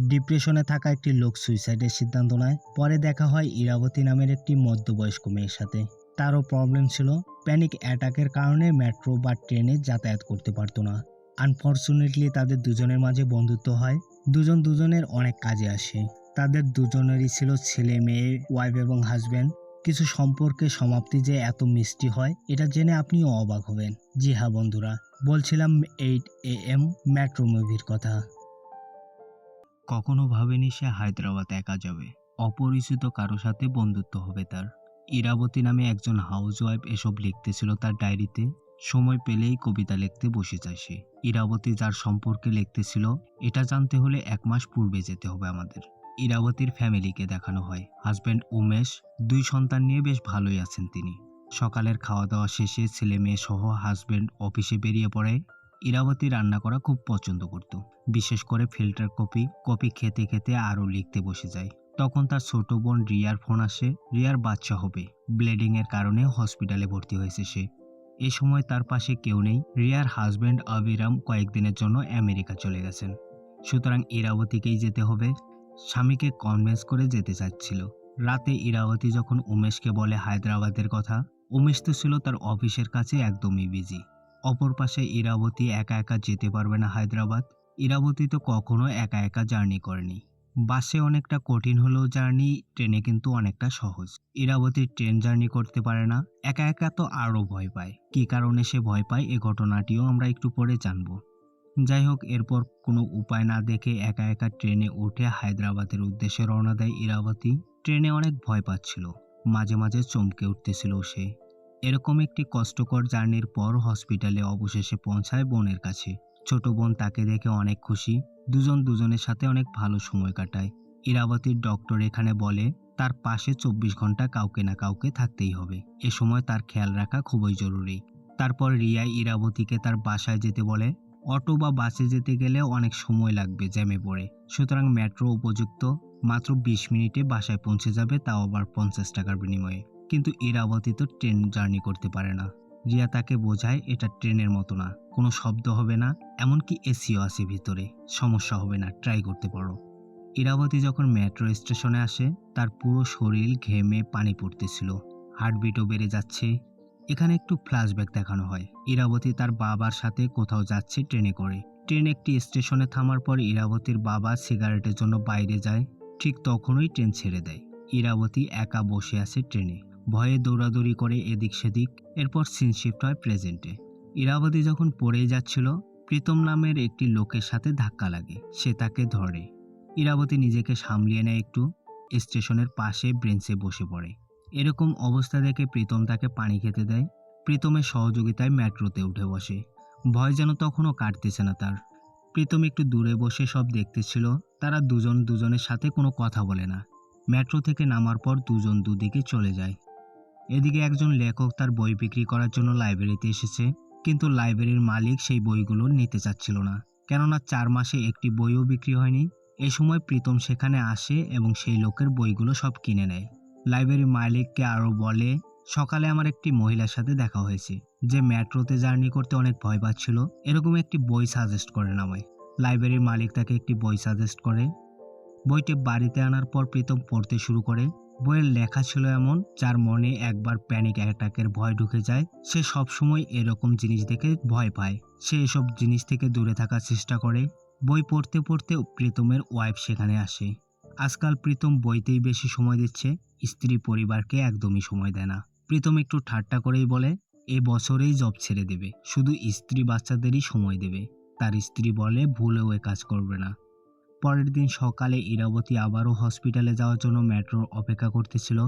ডিপ্রেশনে থাকা একটি লোক সুইসাইডের সিদ্ধান্ত নেয়। পরে দেখা হয় ইরাবতী নামের একটি মধ্যবয়স্ক মেয়ের সাথে। তারও প্রবলেম ছিল, প্যানিক অ্যাটাকের কারণে মেট্রো বা ট্রেনে যাতায়াত করতে পারতো না। আনফর্চুনেটলি তাদের দুজনের মাঝে বন্ধুত্ব হয়। দুজন দুজনের অনেক কাজে আসে। তাদের দুজনেরই ছিল ছেলে মেয়ে, ওয়াইফ এবং হাজব্যান্ড। কিছু সম্পর্কের সমাপ্তি যে এত মিষ্টি হয় এটা জেনে আপনিও অবাক হবেন। জি হ্যাঁ বন্ধুরা, বলছিলাম 8 AM মেট্রো মুভির কথা। কখনো ভাবেনি সে হায়দ্রাবাদ একা যাবে, অপরিচিত কারো সাথে বন্ধুত্ব হবে তার। ইরাবতী নামে একজন হাউসওয়াইফ এসব লিখতেছিল তার ডায়েরিতে। সময় পেলেই কবিতা লিখতে বসে যায় সে। ইরাবতী যার সম্পর্কে লিখতেছিল এটা জানতে হলে 1 মাস পূর্বে যেতে হবে আমাদের। ইরাবতীর ফ্যামিলিকে দেখানো হয়। হাজব্যান্ড উমেশ 2 সন্তান নিয়ে বেশ ভালোই আছেন তিনি। সকালের খাওয়া দাওয়া শেষে ছেলে মেয়ে সহ হাজব্যান্ড অফিসে বেরিয়ে পড়ে। ইরাবতী রান্না করা খুব পছন্দ করত, বিশেষ করে ফিল্টার কফি খেতে খেতে আরও লিখতে বসে যায়। তখন তার ছোট বোন রিয়ার ফোন আসে। রিয়ার বাচ্চা হবে, ব্লিডিং এর কারণে হসপিটালে ভর্তি হয়েছে সে। এ সময় তার পাশে কেউ নেই। রিয়ার হাজব্যান্ড আবিরাম কয়েকদিনের জন্য আমেরিকা চলে গেছেন, সুতরাং ইরাবতীকেই যেতে হবে। স্বামীকে কনভিন্স করে যেতে চাচ্ছিল। রাতে ইরাবতী যখন উমেশকে বলে হায়দ্রাবাদের কথা, উমেশ তো ছিল তার অফিসের কাছে একদমই বিজি। অপর পাশে ইরাবতী একা একা যেতে পারবে না হায়দ্রাবাদ। ইরাবতী তো কখনো একা একা জার্নি করেনি। বাসে অনেকটা কঠিন হলেও জার্নি, ট্রেনে কিন্তু অনেকটা সহজ। ইরাবতী ট্রেন জার্নি করতে পারে না, একা একা তো আরও ভয় পায়। কী কারণে সে ভয় পায় এ ঘটনাটিও আমরা একটু পরে জানবো। যাই হোক, এরপর কোনো উপায় না দেখে একা একা ট্রেনে উঠে হায়দ্রাবাদের উদ্দেশ্যে রওনা দেয় ইরাবতী। ট্রেনে অনেক ভয় পাচ্ছিল, মাঝে মাঝে চমকে উঠতেছিল সে। এরকম একটি কষ্টকর জার্নির পর হসপিটালে অবশেষে পৌঁছায় বোনের কাছে। ছোট বোন তাকে দেখে অনেক খুশি। দুজন দুজনের সাথে অনেক ভালো সময় কাটায়। ইরাবতীর ডক্টর এখানে বলে তার পাশে 24 ঘন্টা কাউকে না কাউকে থাকতেই হবে। এ সময় তার খেয়াল রাখা খুবই জরুরি। তারপর রিয়া ইরাবতীকে তার বাসায় যেতে বলে। অটো বা বাসে যেতে গেলে অনেক সময় লাগবে জ্যামে পড়ে, সুতরাং মেট্রো উপযুক্ত। মাত্র 20 মিনিটে বাসায় পৌঁছে যাবে, তাও আবার 50 টাকার বিনিময়ে। কিন্তু ইরাবতী তো ট্রেন জার্নি করতে পারে না। রিয়া তাকে বোঝায় এটা ট্রেনের মতো না, কোনো শব্দ হবে না, এমনকি এসিও আছে ভিতরে, সমস্যা হবে না, ট্রাই করতে পারো। ইরাবতী যখন মেট্রো স্টেশনে আসে তার পুরো শরীর ঘেমে পানি পড়তেছিল, হার্টবিটও বেড়ে যাচ্ছে। এখানে একটু ফ্ল্যাশব্যাক দেখানো হয়। ইরাবতী তার বাবার সাথে কোথাও যাচ্ছে ট্রেনে করে। ট্রেন একটি স্টেশনে থামার পর ইরাবতীর বাবা সিগারেটের জন্য বাইরে যায়। ঠিক তখনই ট্রেন ছেড়ে দেয়। ইরাবতী একা বসে আছে ট্রেনে, ভয়ে দৌড়াদৌড়ি করে এদিক সেদিক। এরপর সিন শিফট হয় প্রেজেন্টে। ইরাবতী যখন পড়েই যাচ্ছিল, প্রীতম নামের একটি লোকের সাথে ধাক্কা লাগে। সে তাকে ধরে। ইরাবতী নিজেকে সামলিয়ে নেয় একটু, স্টেশনের পাশে ব্রেঞ্চে বসে পড়ে। এরকম অবস্থা দেখে প্রীতম তাকে পানি খেতে দেয়। প্রীতমের সহযোগিতায় মেট্রোতে উঠে বসে। ভয় যেন তখনও কাটতেছে না তার। প্রীতম একটু দূরে বসে সব দেখতেছিল। তারা দুজন দুজনের সাথে কোনো কথা বলে না। মেট্রো থেকে নামার পর দুজন দুদিকে চলে যায়। এদিকে একজন লেখক তার বই বিক্রি করার জন্য লাইব্রেরিতে এসেছে, কিন্তু লাইব্রেরির মালিক সেই বইগুলো নিতে চাচ্ছিল না, কেননা 4 মাসে একটি বইও বিক্রি হয়নি। এ সময় প্রীতম সেখানে আসে এবং সেই লোকের বইগুলো সব কিনে নেয়। লাইব্রেরির মালিককে আরও বলে, সকালে আমার একটি মহিলার সাথে দেখা হয়েছে যে মেট্রোতে জার্নি করতে অনেক ভয় পাচ্ছিল, এরকম একটি বই সাজেস্ট করেন আমায়। লাইব্রেরির মালিক তাকে একটি বই সাজেস্ট করে। বইটি বাড়িতে আনার পর প্রীতম পড়তে শুরু করে। বইয়ের লেখা ছিল এমন, যার মনে একবার প্যানিক অ্যাটাকের ভয় ঢুকে যায় সে সব সময় এরকম জিনিস দেখে ভয় পায়। সে এসব জিনিস থেকে দূরে থাকার চেষ্টা করে। বই পড়তে পড়তে প্রীতমের ওয়াইফ সেখানে আসে। আজকাল প্রীতম বইতেই বেশি সময় দিচ্ছে, স্ত্রী পরিবারকে একদমই সময় দেয় না। প্রীতম একটু ঠাট্টা করেই বলে এ বছরেই জব ছেড়ে দেবে, শুধু স্ত্রী বাচ্চাদেরই সময় দেবে। তার স্ত্রী বলে ভুলেও এ কাজ করবে না। পরের দিন সকালে ইরাবতী আবারও হসপিটালে যাওয়ার জন্য মেট্রোর অপেক্ষা করতেছিল।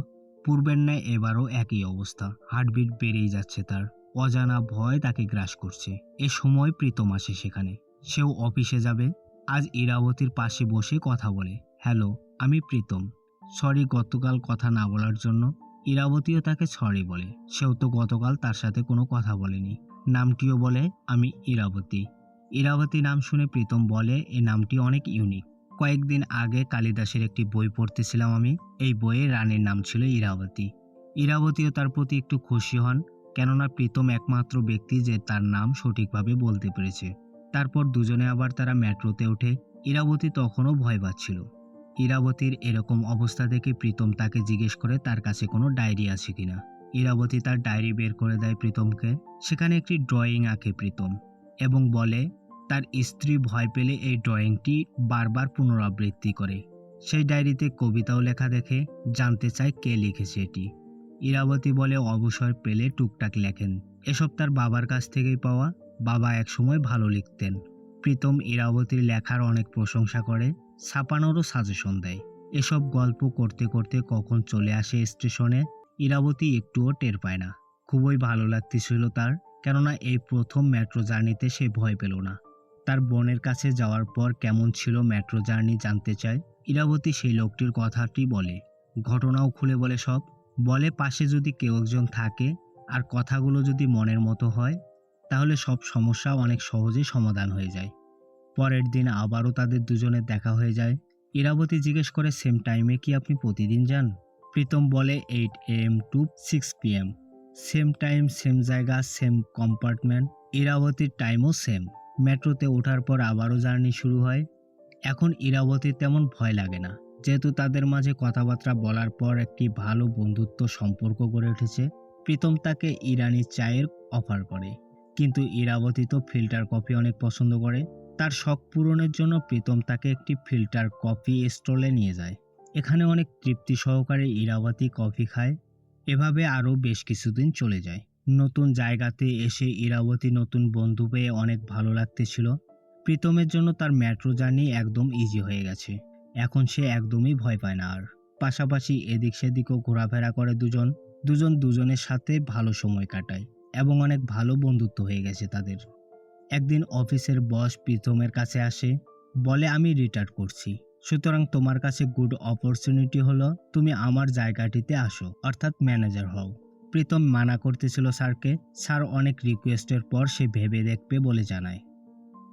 পূর্বের ন্যায় এবারও একই অবস্থা, হার্টবিট বেড়েই যাচ্ছে তার। অজানা ভয় তাকে গ্রাস করছে। এ সময় প্রীতম আসে সেখানে। সেও অফিসে যাবে। আজ ইরাবতীর পাশে বসে কথা বলে, হ্যালো, আমি প্রীতম, সরি গতকাল কথা না বলার জন্য। ইরাবতীও তাকে সরি বলে, সেও তো গতকাল তার সাথে কোনো কথা বলেনি। নামটিও বলে, আমি ইরাবতী। ইরাবতী নাম শুনে প্রীতম বলে এই নামটি অনেক ইউনিক। কয়েকদিন আগে কালিদাসের একটি বই পড়তেছিলাম আমি, এই বইয়ে রানীর নাম ছিল ইরাবতী। ইরাবতীও তার প্রতি একটু খুশি হন, কেননা প্রীতম একমাত্র ব্যক্তি যে তার নাম সঠিকভাবে বলতে পেরেছে। তারপর দুজনে আবার তারা মেট্রোতে ওঠে। ইরাবতী তখনও ভয় পাচ্ছিল। ইরাবতীর এরকম অবস্থা দেখে প্রীতম তাকে জিজ্ঞেস করে তার কাছে কোনো ডায়েরি আছে কিনা। ইরাবতী তার ডায়েরি বের করে দেয় প্রীতমকে। সেখানে একটি ড্রয়িং আঁকে প্রীতম এবং বলে তার স্ত্রী ভয় পেলে এই ড্রয়িংটি বারবার পুনরাবৃত্তি করে। সেই ডায়েরিতে কবিতাও লেখা দেখে জানতে চায় কে লিখেছে এটি। ইরাবতী বলে অবসর পেলে টুকটাক লেখেন, এসব তার বাবার কাছ থেকেই পাওয়া, বাবা একসময় ভালো লিখতেন। প্রীতম ইরাবতীর লেখার অনেক প্রশংসা করে, ছাপানোরও সাজেশন দেয়। এসব গল্প করতে করতে কখন চলে আসে স্টেশনে ইরাবতী একটুও টের পায় না। খুবই ভালো লাগতেছিল তার, কেননা এই প্রথম মেট্রো জার্নিতে সে ভয় পেল না। তার বোনের কাছে যাওয়ার পর কেমন ছিল মেট্রো জার্নি জানতে চায়। ইরাবতী সেই লোকটির কথাটি বলে, ঘটনাও খুলে বলে সব। বলে পাশে যদি কেউ একজন থাকে আর কথাগুলো যদি মনের মতো হয় তাহলে সব সমস্যা অনেক সহজেই সমাধান হয়ে যায়। পরের দিন আবারও তাদের দুজনের দেখা হয়ে যায়। ইরাবতী জিজ্ঞেস করে সেম টাইমে কি আপনি প্রতিদিন যান? প্রীতম বলে 8 AM to 6 PM। Same time, same জায়গা, সেম কম্পার্টমেন্ট। ইরাবতীর টাইমও সেম। মেট্রোতে ওঠার পর আবারও জার্নি শুরু হয়। এখন ইরাবতীর তেমন ভয় লাগে না, যেহেতু তাদের মাঝে কথাবার্তা বলার পর একটি ভালো বন্ধুত্ব সম্পর্ক গড়ে উঠেছে। প্রীতম তাকে ইরানি চায়ের অফার করে, কিন্তু ইরাবতী তো ফিল্টার কফি অনেক পছন্দ করে। তার শখ পূরণের জন্য প্রীতম তাকে একটি ফিল্টার কফি স্টলে নিয়ে যায়। এখানে অনেক তৃপ্তি সহকারে ইরাবতী কফি খায়। এভাবে আরও বেশ কিছুদিন চলে যায়। নতুন জায়গাতে এসে ইরাবতী নতুন বন্ধু পেয়ে অনেক ভালো লাগতেছিল। প্রীতমের জন্য তার মেট্রো জার্নি একদম ইজি হয়ে গেছে। এখন সে একদমই ভয় পায় না আর। পাশাপাশি এদিক সেদিকও ঘোরাফেরা করে দুজন। দুজনের সাথে ভালো সময় কাটায় এবং অনেক ভালো বন্ধুত্ব হয়ে গেছে তাদের। একদিন অফিসের বস প্রীতমের কাছে আসে, বলে আমি রিটায়ার করছি, সুতরাং তোমার কাছে গুড অপরচুনিটি হলো তুমি আমার জায়গাটিতে আসো, অর্থাৎ ম্যানেজার হও। প্রীতম মানা করতেছিল স্যারকে। স্যার অনেক রিকোয়েস্টের পর সে ভেবে দেখবে বলে জানায়।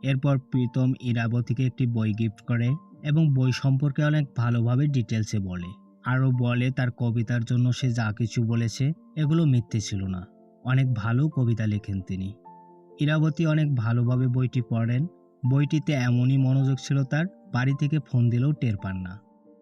এরপর প্রীতম ইরাবতীকে একটি বই গিফট করে এবং বই সম্পর্কে অনেক ভালোভাবে ডিটেলসে বলে। আরও বলে তার কবিতার জন্য সে যা কিছু বলেছে এগুলো মিথ্যে ছিল না, অনেক ভালো কবিতা লেখেন তিনি। ইরাবতী অনেক ভালোভাবে বইটি পড়েন। বইটিতে এমনই মনোযোগ ছিল তার, বাড়ি থেকে ফোন দিলেও টের পান না।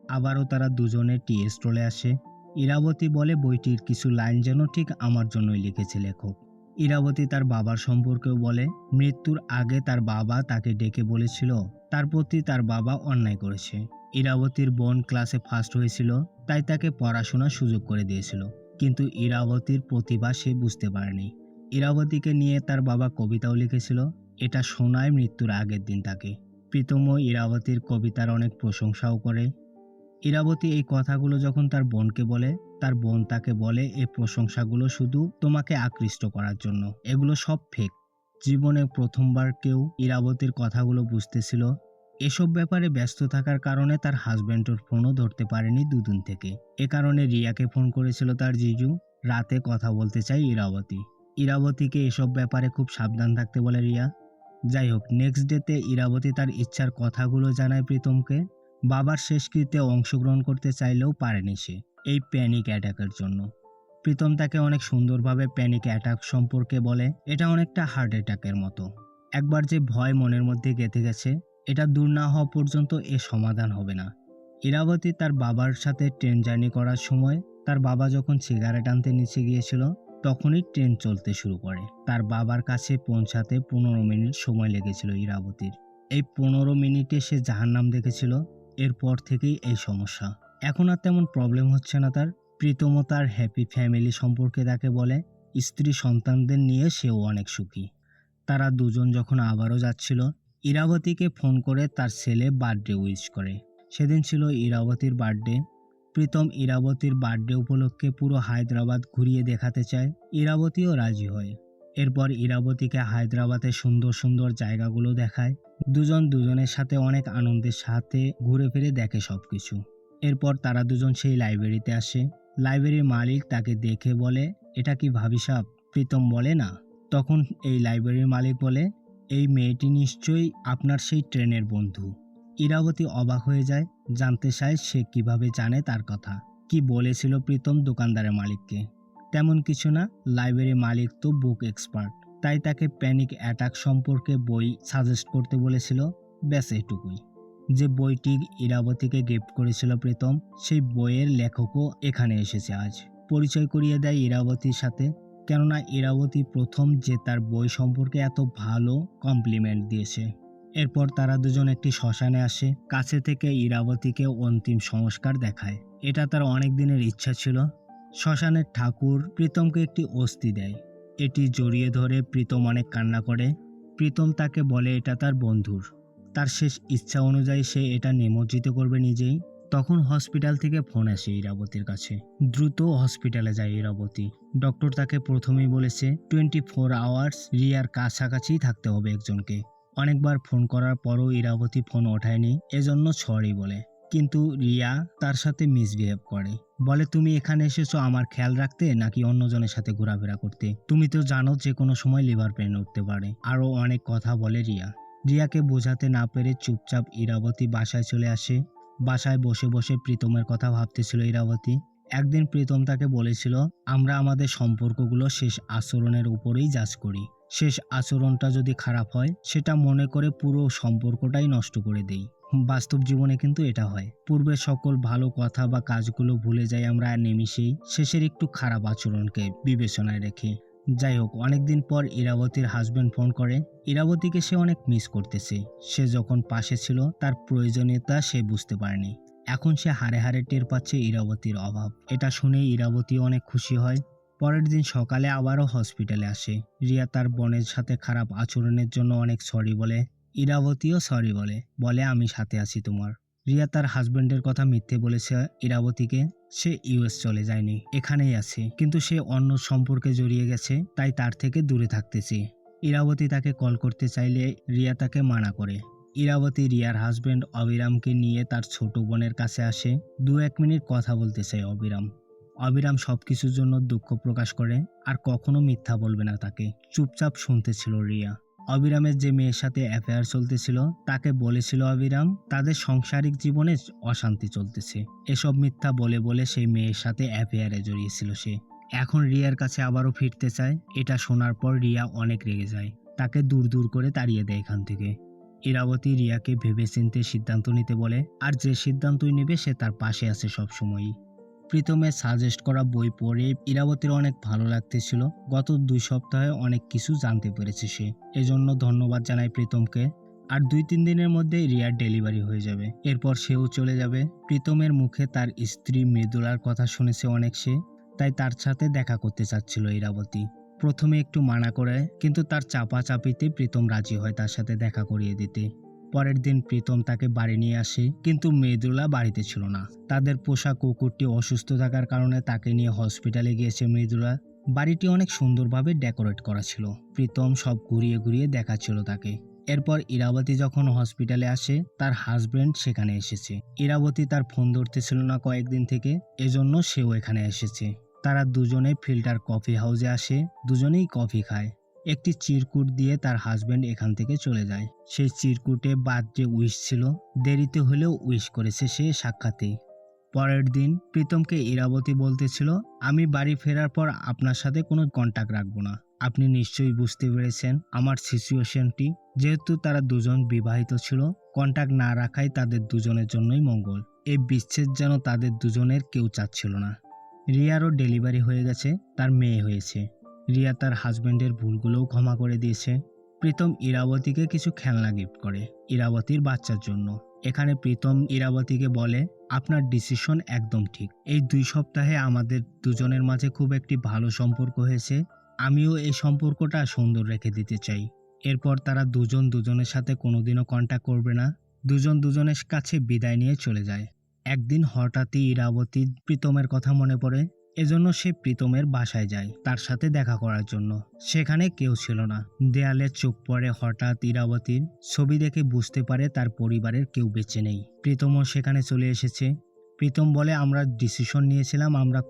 আবারও তারা দুজনে টি স্টলে আসে। ইরাবতী বলে বইটির কিছু লাইন যেন ঠিক আমার জন্যই লিখেছে লেখক। ইরাবতী তার বাবার সম্পর্কেও বলে, মৃত্যুর আগে তার বাবা তাকে ডেকে বলেছিল তার প্রতি তার বাবা অন্যায় করেছে। ইরাবতীর বোন ক্লাসে ফার্স্ট হয়েছিল, তাই তাকে পড়াশোনার সুযোগ করে দিয়েছিল, কিন্তু ইরাবতীর প্রতিভা সে বুঝতে পারেনি। ইরাবতীকে নিয়ে তার বাবা কবিতাও লিখেছিল, এটা শোনায় মৃত্যুর আগের দিন তাকে। প্রীতমও ইরাবতীর কবিতার অনেক প্রশংসাও করে। ইরাবতী এই কথাগুলো যখন তার বোনকে বলে, তার বোন তাকে বলে এই প্রশংসাগুলো শুধু তোমাকে আকৃষ্ট করার জন্য, এগুলো সব ফেক। জীবনে প্রথমবার কেউ ইরাবতীর কথাগুলো বুঝতেছিল। এসব ব্যাপারে ব্যস্ত থাকার কারণে তার হাজব্যান্ডের ফোনও ধরতে পারেনি দুদিন থেকে। এ কারণে রিয়াকে ফোন করেছিল তার জিজু, রাতে কথা বলতে চাই ইরাবতী। ইরাবতীকে এসব ব্যাপারে খুব সাবধান থাকতে বলে রিয়া। যাই হোক, নেক্সট ডেতে ইরাবতী তার ইচ্ছার কথাগুলো জানায় প্রীতমকে। বাবার শেষকৃত্যে অংশগ্রহণ করতে চাইলেও পারেনি সে, এই প্যানিক অ্যাটাকের জন্য। প্রীতম তাকে অনেক সুন্দরভাবে প্যানিক অ্যাটাক সম্পর্কে বলে, এটা অনেকটা হার্ট অ্যাটাকের মতো। একবার যে ভয় মনের মধ্যে গেঁথে গেছে, এটা দূর না হওয়া পর্যন্ত এর সমাধান হবে না। ইরাবতী তার বাবার সাথে ট্রেন জার্নি করার সময় তার বাবা যখন সিগারেট আনতে নিচে গিয়েছিল তখনই ট্রেন চলতে শুরু করে। তার বাবার কাছে পৌঁছাতে 15 মিনিট সময় লেগেছিল ইরাবতীর। এই 15 মিনিটে সে জাহান্নাম দেখেছিল। এরপর থেকেই এই সমস্যা। এখন আর তেমন প্রবলেম হচ্ছে না তার। প্রীতম তার হ্যাপি ফ্যামিলি সম্পর্কে তাকে বলে, স্ত্রী সন্তানদের নিয়ে সেও অনেক সুখী। তারা দুজন যখন আবারও যাচ্ছিল, ইরাবতীকে ফোন করে তার ছেলে বার্থডে উইশ করে। সেদিন ছিল ইরাবতীর বার্থডে। প্রীতম ইরাবতীর বার্থডে উপলক্ষে পুরো হায়দ্রাবাদ ঘুরিয়ে দেখাতে চায়। ইরাবতীও রাজি হয়। এরপর ইরাবতীকে হায়দ্রাবাদের সুন্দর সুন্দর জায়গাগুলো দেখায়। দুজন দুজনের সাথে অনেক আনন্দের সাথে ঘুরে ফিরে দেখে সবকিছু। এরপর তারা দুজন সেই লাইব্রেরিতে আসে। লাইব্রেরির মালিক তাকে দেখে বলে, এটা কি ভাবি সাব? প্রীতম বলে না। তখন এই লাইব্রেরির মালিক বলে, এই মেয়েটি নিশ্চয়ই আপনার সেই ট্রেনের বন্ধু। ইরাবতী অবাক হয়ে যায়, জানতে চায় সে কিভাবে জানে তার কথা। কি বলেছিল প্রীতম দোকানদারের মালিককে? তেমন কিছু না, লাইব্রেরির মালিক তো বুক এক্সপার্ট, তাই তাকে প্যানিক অ্যাটাক সম্পর্কে বই সাজেস্ট করতে বলেছিল, ব্যাস এটুকুই। যে বইটি ইরাবতীকে গিফট করেছিল প্রীতম, সেই বইয়ের লেখকও এখানে এসেছে আজ। পরিচয় করিয়ে দেয় ইরাবতীর সাথে, কেননা ইরাবতী প্রথম যে তার বই সম্পর্কে এত ভালো কমপ্লিমেন্ট দিয়েছে। এরপর তারা দুজন একটি শ্মশানে আসে, কাছে থেকে ইরাবতীকে অন্তিম সংস্কার দেখায়। এটা তার অনেক দিনের ইচ্ছা ছিল। শ্মশানের ঠাকুর প্রীতমকে একটি অস্থি দেয়। এটি জড়িয়ে ধরে প্রীতম অনেক কান্না করে। প্রীতম তাকে বলে এটা তার বন্ধুর। তার শেষ ইচ্ছা অনুযায়ী সে এটা নিমজ্জিত করবে নিজেই। তখন হসপিটাল থেকে ফোন আসে ইরাবতীর কাছে। দ্রুত হসপিটালে যায় ইরাবতী। ডক্টর তাকে প্রথমেই বলেছে 24 আওয়ার্স রিয়ার কাছাকাছি থাকতে হবে একজনকে। অনেকবার ফোন করার পরও ইরাবতী ফোন ওঠায়নি, এজন্য সরি বলে। কিন্তু রিয়া তার সাথে মিসবিহেভ করে, বলে তুমি এখানে এসেছো আমার খেয়াল রাখতে নাকি অন্যজনের সাথে ঘোরাফেরা করতে? তুমি তো জানো যে কোনো সময় লিভার পেন উঠতে পারে। আরও অনেক কথা বলে রিয়া। রিয়াকে বোঝাতে না পেরে চুপচাপ ইরাবতী বাসায় চলে আসে। বাসায় বসে বসে প্রীতমের কথা ভাবতেছিল ইরাবতী। একদিন প্রীতম তাকে বলেছিল, আমরা আমাদের সম্পর্কগুলো শেষ আচরণের উপরেই জাজ করি। শেষ আচরণটা যদি খারাপ হয় সেটা মনে করে পুরো সম্পর্কটাই নষ্ট করে দেই। বাস্তব জীবনে কিন্তু এটা হয়। পূর্বের সকল ভালো কথা বা কাজগুলো ভুলে যাই আমরা নিমিষেই, শেষের একটু খারাপ আচরণকে বিবেচনায় রেখে। যাই হোক, অনেকদিন পর ইরাবতীর হাজবেন্ড ফোন করে। ইরাবতীকে সে অনেক মিস করতেছে। সে যখন পাশে ছিল তার প্রয়োজনীয়তা সে বুঝতে পারেনি। এখন সে হাড়ে হাড়ে টের পাচ্ছে ইরাবতীর অভাব। এটা শুনে ইরাবতী অনেক খুশি হয়। পরের দিন সকালে আবারও হসপিটালে আসে। রিয়া তার বোনের সাথে খারাপ আচরণের জন্য অনেক সরি বলে। ইরাবতীও সরি বলে, বলে আমি সাথে আছি তোমার। রিয়া তার হাজবেন্ডের কথা মিথ্যে বলেছে ইরাবতীকে। সে ইউএস চলে যায়নি, এখানেই আছে, কিন্তু সে অন্য সম্পর্কে জড়িয়ে গেছে, তাই তার থেকে দূরে থাকতেছে। ইরাবতী তাকে কল করতে চাইলে রিয়া তাকে মানা করে। ইরাবতী রিয়ার হাজবেন্ড অবিরামকে নিয়ে তার ছোট বোনের কাছে আসে। 2-1 মিনিট কথা বলতে চায় অবিরাম। অবিরাম সবকিছুর জন্য দুঃখ প্রকাশ করে, আর কখনো মিথ্যা বলবে না তাকে। চুপচাপ শুনতেছিল রিয়া। অবিরামের যে মেয়ের সাথে অ্যাফেয়ার চলতেছিল তাকে বলেছিল অবিরাম তাদের সাংসারিক জীবনে অশান্তি চলতেছে। এসব মিথ্যা বলে বলে সেই মেয়ের সাথে অ্যাফেয়ারে জড়িয়েছিল সে। এখন রিয়ার কাছে আবারও ফিরতে চায়। এটা শোনার পর রিয়া অনেক রেগে যায়, তাকে দূর দূর করে তাড়িয়ে দেয় এখান থেকে। ইরাবতী রিয়াকে ভেবেচিন্তে সিদ্ধান্ত নিতে বলে, আর যে সিদ্ধান্তই নেবে সে তার পাশে আছে সবসময়ই। প্রীতমের সাজেস্ট করা বই পড়ে ইরাবতীর অনেক ভালো লাগতেছিল। গত 2 সপ্তাহে অনেক কিছু জানতে পেরেছে সে, এজন্য ধন্যবাদ জানায় প্রীতমকে। আর 2-3 দিনের মধ্যে রিয়ার ডেলিভারি হয়ে যাবে, এরপর সেও চলে যাবে। প্রীতমের মুখে তার স্ত্রী মৃদুলার কথা শুনেছে অনেক সে, তাই তার সাথে দেখা করতে চাচ্ছিল ইরাবতী। প্রথমে একটু মানা করে, কিন্তু তার চাপাচাপিতে প্রীতম রাজি হয় তার সাথে দেখা করিয়ে দিতে। পরের দিন প্রীতম তাকে বাড়ি নিয়ে আসে, কিন্তু মৃদুলা বাড়িতে ছিল না। তাদের পোষা কুকুরটি অসুস্থ থাকার কারণে তাকে নিয়ে হসপিটালে গিয়েছে মৃদুলা। বাড়িটি অনেক সুন্দরভাবে ডেকোরেট করা ছিল। প্রীতম সব ঘুরিয়ে ঘুরিয়ে দেখাচ্ছিল তাকে। এরপর ইরাবতী যখন হসপিটালে আসে তার হাজবেন্ড সেখানে এসেছে। ইরাবতী তার ফোন ধরতেছিল না কয়েকদিন থেকে, এজন্য সেও এখানে এসেছে। তারা দুজনে ফিল্টার কফি হাউসে আসে, দুজনেই কফি খায়। একটি চিরকুট দিয়ে তার হাজবেন্ড এখান থেকে চলে যায়। সেই চিরকুটে বার্থডে উইশ ছিল, দেরিতে হলেও উইশ করেছে সে সাক্ষাতে। পরের দিন প্রীতমকে ইরাবতী বলতেছিল, আমি বাড়ি ফেরার পর আপনার সাথে কোনো কন্টাক্ট রাখবো না। আপনি নিশ্চয়ই বুঝতে পেরেছেন আমার সিচুয়েশনটি। যেহেতু তারা দুজন বিবাহিত ছিল, কন্টাক্ট না রাখাই তাদের দুজনের জন্যই মঙ্গল। এই বিচ্ছেদ যেন তাদের দুজনের কেউ চাচ্ছিল না। রিয়ারও ডেলিভারি হয়ে গেছে, তার মেয়ে হয়েছে। রিয়া তার হাজবেন্ডের ভুলগুলোও ক্ষমা করে দিয়েছে। প্রীতম ইরাবতীকে কিছু খেলনা গিফট করে ইরাবতীর বাচ্চার জন্য। এখানে প্রীতম ইরাবতীকে বলে, আপনার ডিসিশন একদম ঠিক। এই 2 সপ্তাহে আমাদের দুজনের মাঝে খুব একটি ভালো সম্পর্ক হয়েছে। আমিও এই সম্পর্কটা সুন্দর রেখে দিতে চাই। এরপর তারা দুজন দুজনের সাথে কোনোদিনও কন্ট্যাক্ট করবে না। দুজন দুজনের কাছে বিদায় নিয়ে চলে যায়। একদিন হঠাৎই ইরাবতী প্রীতমের কথা মনে পড়ে, এজন্য সে প্রীতমের বাসায় যায় তার সাথে দেখা করার জন্য। সেখানে কেউ ছিল না। দেয়ালে চোখ পড়ে হঠাৎ ইরাবতীর, ছবি দেখে বুঝতে পারে তার পরিবারের কেউ বেঁচে নেই। প্রীতমও সেখানে চলে এসেছে। প্রীতম বলে, আমরা ডিসিশন নিয়েছিলাম আমরা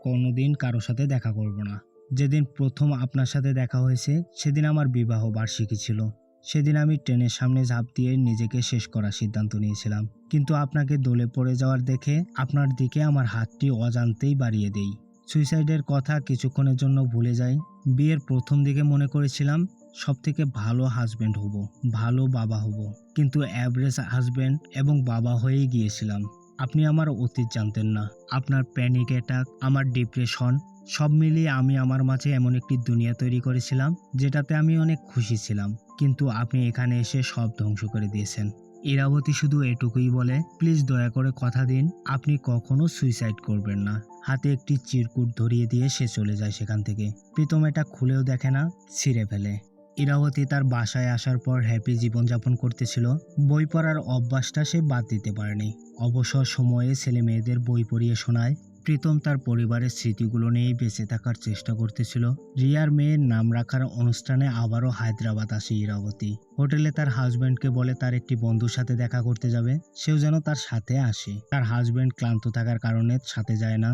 কোনোদিন কারো সাথে দেখা করব না। যেদিন প্রথম আপনার সাথে দেখা হয়েছে সেদিন আমার বিবাহ বার্ষিকী ছিল। সেদিন আমি ট্রেনের সামনে ঝাঁপ দিয়ে নিজেকে শেষ করার সিদ্ধান্ত নিয়েছিলাম, কিন্তু আপনাকে দোলে পড়ে যাওয়ার দেখে আপনার দিকে আমার হাতটি অজান্তেই বাড়িয়ে দেই। সুইসাইডের কথা কিছুক্ষণের জন্য ভুলে যাই। বিয়ের প্রথম দিকে মনে করেছিলাম সবথেকে ভালো হাজবেন্ড হব, ভালো বাবা হব, কিন্তু অ্যাভারেজ হাজবেন্ড এবং বাবা হয়েই গিয়েছিলাম। আপনি আমার অতীত জানতেন না, আপনার প্যানিক অ্যাটাক, আমার ডিপ্রেশন, সব মিলিয়ে আমি আমার মাঝে এমন একটি দুনিয়া তৈরি করেছিলাম যেটাতে আমি অনেক খুশি ছিলাম, কিন্তু আপনি এখানে এসে সব ধ্বংস করে দিয়েছেন। ইরাবতী শুধু এটুকুই বলে, প্লিজ দয়া করে কথা দিন আপনি কখনো সুইসাইড করবেন না। হাতে একটি চিরকুট ধরিয়ে দিয়ে সে চলে যায় সেখান থেকে। প্রীতম এটা খুলেও দেখে না, ছিঁড়ে ফেলে। ইরাবতী তার বাসায় আসার পর হ্যাপি জীবনযাপন করতেছিল। বই পড়ার অভ্যাসটা সে বাদ দিতে পারেনি। অবসর সময়ে ছেলে মেয়েদের বই পড়িয়ে শোনায়। প্রীতম তার পরিবারের স্মৃতিগুলো নিয়েই বেঁচে থাকার চেষ্টা করতেছিল। রিয়ার মেয়ের নাম রাখার অনুষ্ঠানে আবারও হায়দ্রাবাদ আসে ইরাবতী। হোটেলে তার হাজবেন্ডকে বলে তার একটি বন্ধুর সাথে দেখা করতে যাবে, সেও যেন তার সাথে আসে। তার হাজবেন্ড ক্লান্ত থাকার কারণে সাথে যায় না।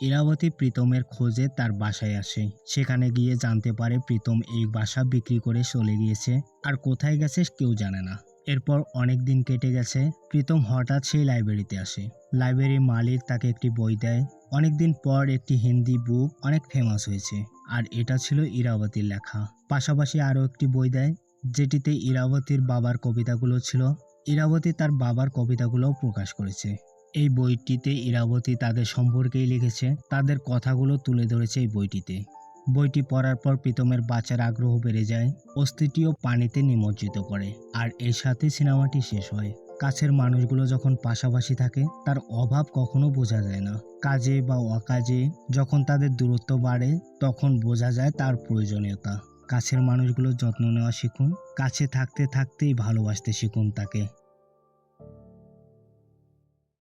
ইরাবতী প্রীতমের খোঁজে তার বাসায় আসে। সেখানে গিয়ে জানতে পারে প্রীতম এই বাসা বিক্রি করে চলে গিয়েছে, আর কোথায় গেছে কেউ জানে না। এরপর অনেক দিন কেটে গেছে। প্রীতম হঠাৎ সেই লাইব্রেরিতে আসে। লাইব্রেরির মালিক তাকে একটি বই দেয়। অনেকদিন পর একটি হিন্দি বুক অনেক ফেমাস হয়েছে, আর এটা ছিল ইরাবতীর লেখা। পাশাপাশি আরও একটি বই দেয়, যেটিতে ইরাবতীর বাবার কবিতাগুলো ছিল। ইরাবতী তার বাবার কবিতাগুলোও প্রকাশ করেছে। এই বইটিতে ইরাবতী তাদের সম্পর্কেই লিখেছে, তাদের কথাগুলো তুলে ধরেছে এই বইটিতে। বইটি পড়ার পর প্রীতমের বাঁচার আগ্রহ বেড়ে যায়। অস্থিটিও পানিতে নিমজ্জিত করে, আর এর সাথে সিনেমাটি শেষ হয়। কাছের মানুষগুলো যখন পাশাপাশি থাকে তার অভাব কখনো বোঝা যায় না। কাজে বা অকাজে যখন তাদের দূরত্ব বাড়ে তখন বোঝা যায় তার প্রয়োজনীয়তা। কাছের মানুষগুলোর যত্ন নেওয়া শিখুন, কাছে থাকতে থাকতেই ভালোবাসতে শিখুন তাকে।